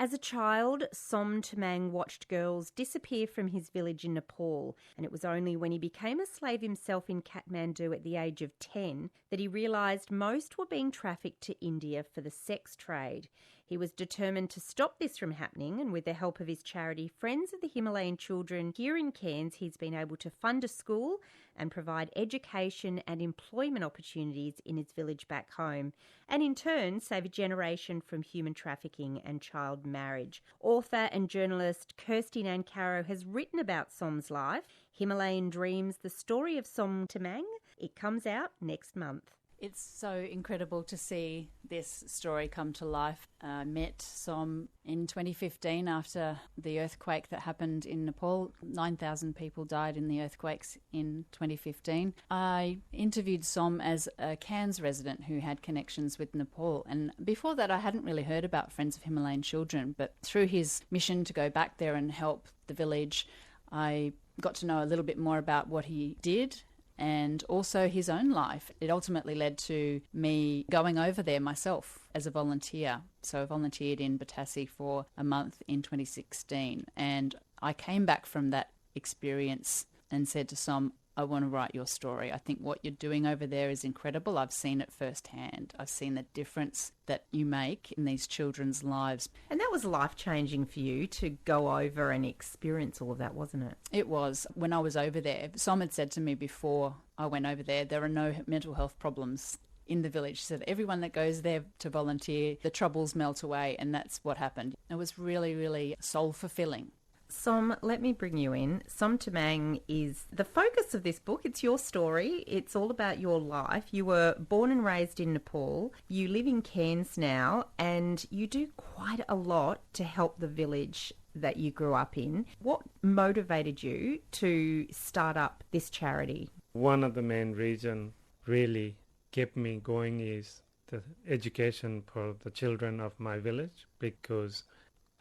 As a child, Som Tamang watched girls disappear from his village in Nepal, and it was only when he became a slave himself in Kathmandu at the age of 10 that he realised most were being trafficked to India for the sex trade. He was determined to stop this from happening, and with the help of his charity Friends of the Himalayan Children here in Cairns, he's been able to fund a school and provide education and employment opportunities in his village back home, and in turn save a generation from human trafficking and child marriage. Author and journalist Kirsty Nancaro has written about Som's life. Himalayan Dreams, the story of Som Tamang. It comes out next month. It's so incredible to see this story come to life. I met Som in 2015 after the earthquake that happened in Nepal. 9,000 people died in the earthquakes in 2015. I interviewed Som as a Cairns resident who had connections with Nepal. And before that, I hadn't really heard about Friends of Himalayan Children. But through his mission to go back there and help the village, I got to know a little bit more about what he did and also his own life. It ultimately led to me going over there myself as a volunteer. So I volunteered in Batassi for a month in 2016. And I came back from that experience and said to Som, I want to write your story. I think what you're doing over there is incredible. I've seen it firsthand. I've seen the difference that you make in these children's lives. And that was life-changing for you to go over and experience all of that, wasn't it? It was. When I was over there, Som had said to me before I went over there are no mental health problems in the village. She said everyone that goes there to volunteer, the troubles melt away, and that's what happened. It was really, really soul-fulfilling. Som, let me bring you in. Som Tamang is the focus of this book. It's your story. It's all about your life. You were born and raised in Nepal. You live in Cairns now, and you do quite a lot to help the village that you grew up in. What motivated you to start up this charity? One of the main reasons really kept me going is the education for the children of my village, because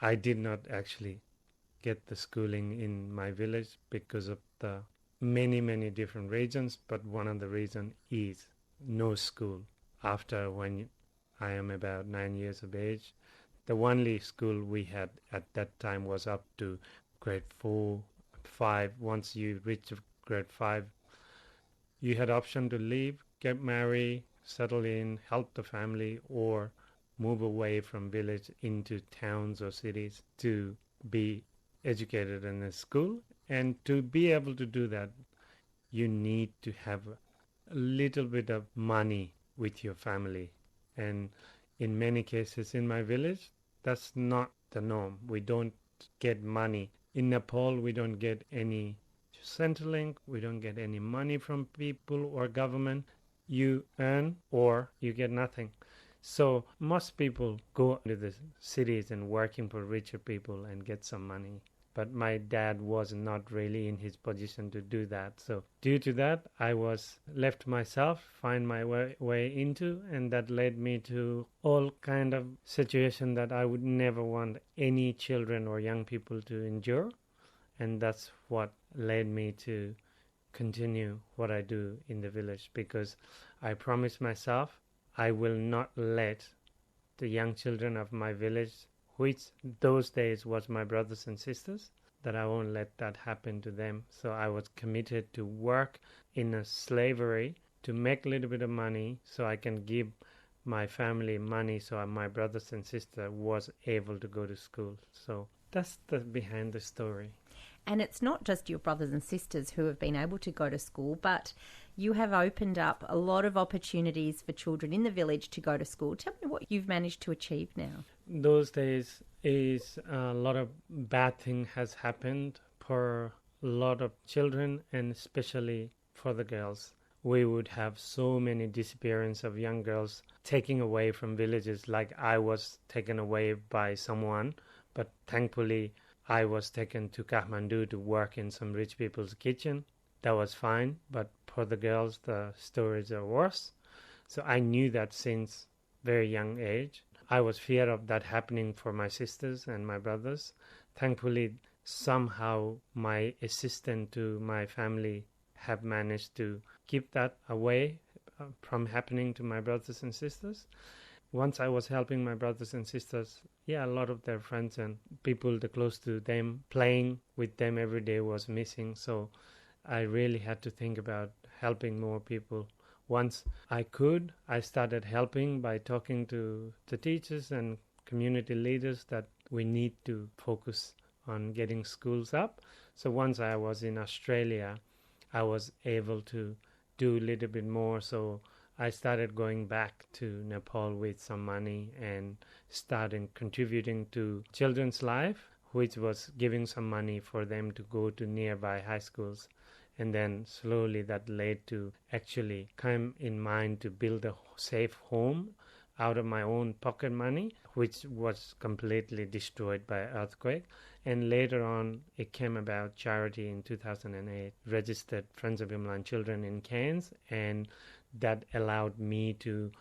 I did not actually get the schooling in my village because of the many different reasons, but one of the reasons is no school. After when I am about 9 years of age, the only school we had at that time was up to grade 4, 5. Once you reach grade 5, you had option to leave, get married, settle in, help the family, or move away from village into towns or cities to be educated in a school. And to be able to do that, you need to have a little bit of money with your family. And in many cases in my village, that's not the norm. We don't get money. In Nepal, we don't get any Centrelink, we don't get any money from people or government. You earn or you get nothing. So most people go to the cities and working for richer people and get some money. But my dad was not really in his position to do that. So due to that, I was left myself, find my way into, and that led me to all kind of situation that I would never want any children or young people to endure. And that's what led me to continue what I do in the village, because I promised myself I will not let the young children of my village, which those days was my brothers and sisters, that I won't let that happen to them. So I was committed to work in a slavery to make a little bit of money so I can give my family money so my brothers and sister was able to go to school. So that's the behind the story. And it's not just your brothers and sisters who have been able to go to school, but you have opened up a lot of opportunities for children in the village to go to school. Tell me what you've managed to achieve now. Those days is a lot of bad thing has happened for a lot of children, and especially for the girls. We would have so many disappearance of young girls taken away from villages, like I was taken away by someone, but thankfully I was taken to Kathmandu to work in some rich people's kitchen. That was fine, but for the girls, the stories are worse. So I knew that since very young age. I was fear of that happening for my sisters and my brothers. Thankfully, somehow my assistant to my family have managed to keep that away from happening to my brothers and sisters. Once I was helping my brothers and sisters a lot of their friends and people that close to them, playing with them every day was missing. So I really had to think about helping more people. Once I could, I started helping by talking to the teachers and community leaders that we need to focus on getting schools up. So once I was in Australia, I was able to do a little bit more. So I started going back to Nepal with some money and started contributing to Children's Life, which was giving some money for them to go to nearby high schools. And then slowly that led to actually come in mind to build a safe home out of my own pocket money, which was completely destroyed by earthquake. And later on, it came about charity in 2008, registered Friends of Himalayan Children in Cairns, and that allowed me to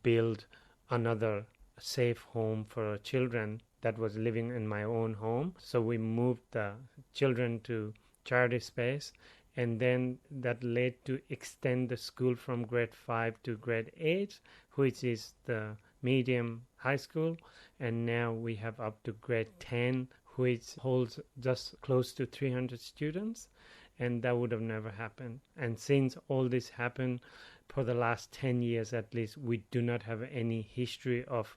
build another safe home for children that was living in my own home. So we moved the children to charity space, and then that led to extend the school from grade 5 to grade 8, which is the medium high school, and now we have up to grade 10, which holds just close to 300 students, and that would have never happened. And since all this happened, for the last 10 years at least, we do not have any history of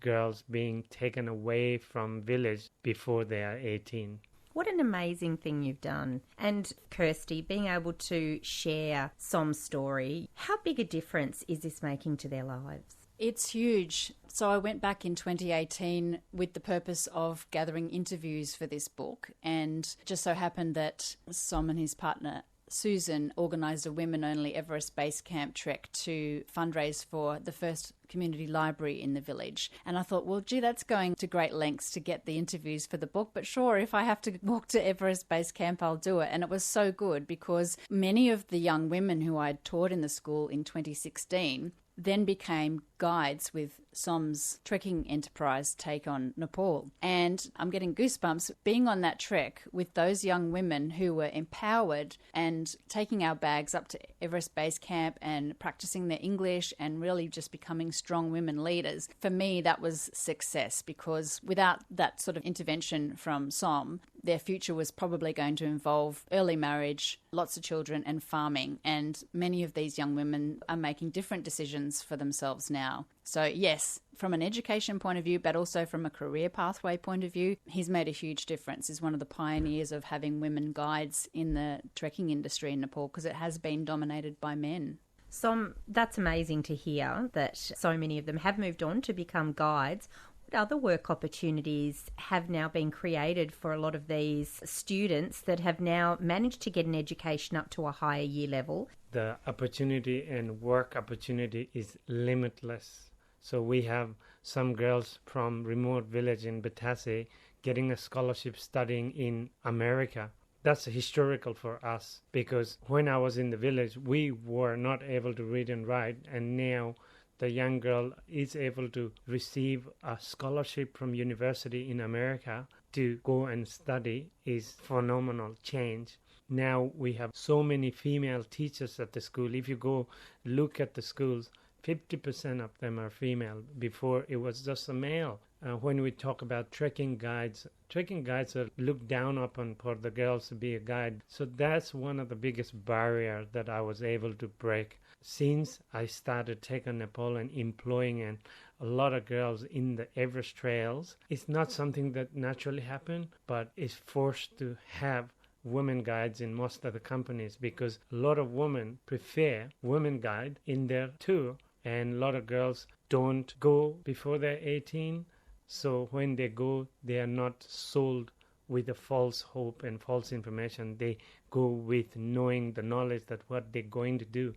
girls being taken away from village before they are 18. What an amazing thing you've done. And Kirsty, being able to share Som's story, how big a difference is this making to their lives? It's huge. So I went back in 2018 with the purpose of gathering interviews for this book, and just so happened that Som and his partner Susan organised a women-only Everest Base Camp trek to fundraise for the first community library in the village. And I thought, well, gee, that's going to great lengths to get the interviews for the book, but sure, if I have to walk to Everest Base Camp, I'll do it. And it was so good because many of the young women who I'd taught in the school in 2016 then became guides with Som's trekking enterprise take on Nepal. And I'm getting goosebumps being on that trek with those young women who were empowered and taking our bags up to Everest Base Camp and practicing their English and really just becoming strong women leaders. For me, that was success, because without that sort of intervention from Som, their future was probably going to involve early marriage, lots of children and farming. And many of these young women are making different decisions for themselves now. So yes, from an education point of view, but also from a career pathway point of view, he's made a huge difference. He's one of the pioneers of having women guides in the trekking industry in Nepal, because it has been dominated by men. Som, that's amazing to hear that so many of them have moved on to become guides. What other work opportunities have now been created for a lot of these students that have now managed to get an education up to a higher year level? The opportunity and work opportunity is limitless. So we have some girls from remote village in Batase getting a scholarship studying in America. That's historical for us, because when I was in the village, we were not able to read and write, and now the young girl is able to receive a scholarship from university in America to go and study is phenomenal change. Now we have so many female teachers at the school. If you go look at the schools, 50% of them are female. Before it was just a male. When we talk about trekking guides are looked down upon for the girls to be a guide. So that's one of the biggest barriers that I was able to break. Since I started taking Nepal and employing a lot of girls in the Everest trails, it's not something that naturally happened, but it's forced to have women guides in most of the companies, because a lot of women prefer women guide in their tour, and a lot of girls don't go before they're 18. So when they go, they are not sold with a false hope and false information. They go with knowing the knowledge that what they're going to do.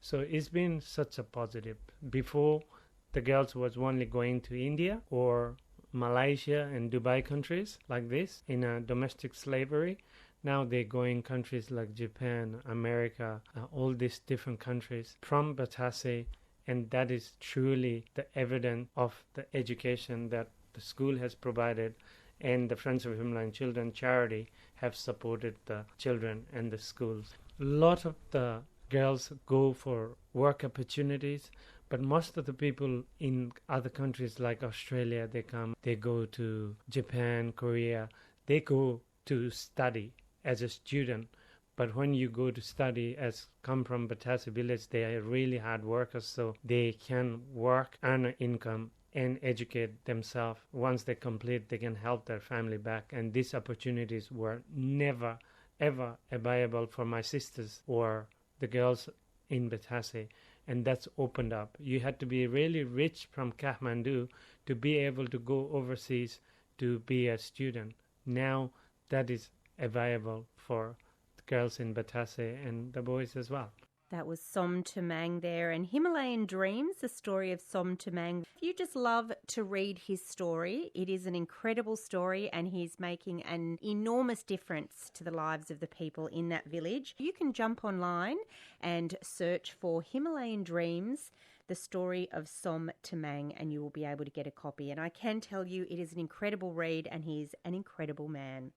So it's been such a positive. Before, the girls was only going to India or Malaysia and Dubai countries like this in a domestic slavery. Now they're going countries like Japan, America, all these different countries from Batase, and that is truly the evidence of the education that the school has provided, and the Friends of Himalayan Children charity have supported the children and the schools. A lot of the girls go for work opportunities, But most of the people in other countries like Australia, they go to Japan, Korea, they go to study as a student. But when you go to study as come from Batasi village, they are really hard workers, so they can work, earn an income, and educate themselves. Once they complete, they can help their family back. And these opportunities were never, ever available for my sisters or the girls in Batasi. And that's opened up. You had to be really rich from Kathmandu to be able to go overseas to be a student. Now that is available for the girls in Batasi and the boys as well. That was Som Tumang there, and Himalayan Dreams, the story of Som Tumang. If you just love to read his story, it is an incredible story, and he's making an enormous difference to the lives of the people in that village. You can jump online and search for Himalayan Dreams, the story of Som Tumang, and you will be able to get a copy. And I can tell you it is an incredible read, and he's an incredible man.